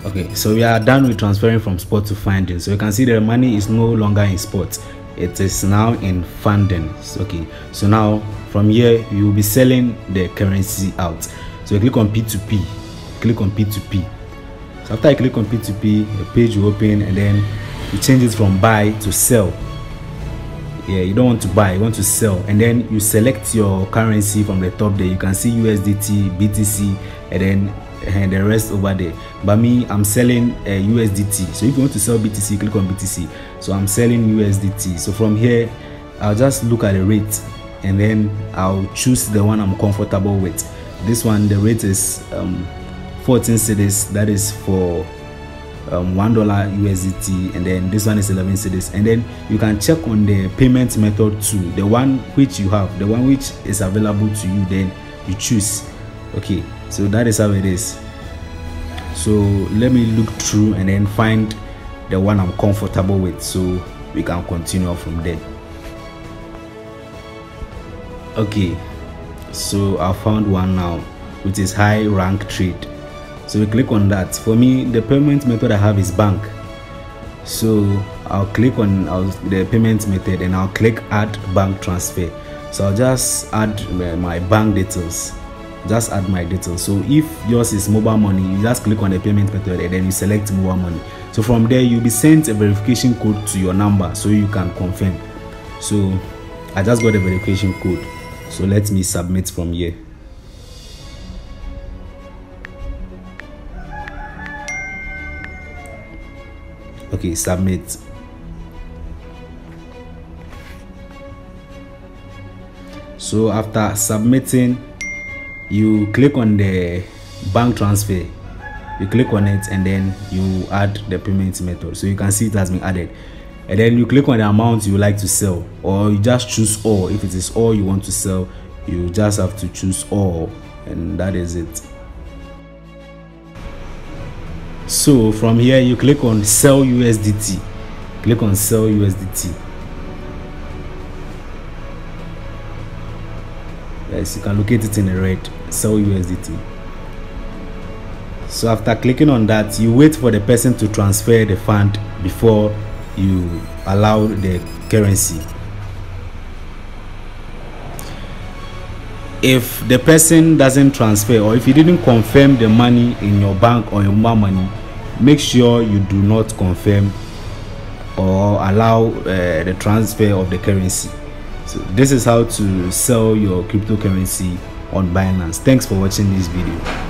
Okay, so we are done with transferring from spot to funding. So you can see the money is no longer in spot, it is now in funding. Okay, so now from here you will be selling the currency out. So you click on p2p, click on p2p. So after I click on p2p, a page will open, and then you change it from buy to sell. Yeah, you don't want to buy, you want to sell, and then you select your currency from the top there. You can see USDT, BTC, and then the rest over there. But me, I'm selling USDT. So if you want to sell BTC, click on BTC. So I'm selling USDT. So from here I'll just look at the rate, and then I'll choose the one I'm comfortable with. This one, the rate is 14 cedis, that is for $1 USDT, and then this one is 11 cedis. And then you can check on the payment method too, the one which you have, the one which is available to you, then you choose. Okay, so that is how it is. So let me look through and then find the one I'm comfortable with, so we can continue from there. Okay, so I found one now, which is high rank trade. So we click on that. For me, the payment method I have is bank. So I'll click on the payment method, and I'll click add bank transfer. So I'll just add my bank details. Just add my details. So if yours is mobile money, you just click on the payment method and then you select mobile money. So from there you'll be sent a verification code to your number so you can confirm. So I just got the verification code. So let me submit from here. Okay, submit. So after submitting, you click on the bank transfer, you click on it, and then you add the payment method. So you can see it has been added, and then you click on the amount you like to sell, or you just choose all. If it is all you want to sell, you just have to choose all, and that is it. So from here you click on sell USDT, click on sell USDT. Yes, you can locate it in the red, sell USDT. So after clicking on that, you wait for the person to transfer the fund before you allow the currency. If the person doesn't transfer, or if you didn't confirm the money in your bank or your mobile money, make sure you do not confirm or allow the transfer of the currency. So this is how to sell your cryptocurrency on Binance. Thanks for watching this video.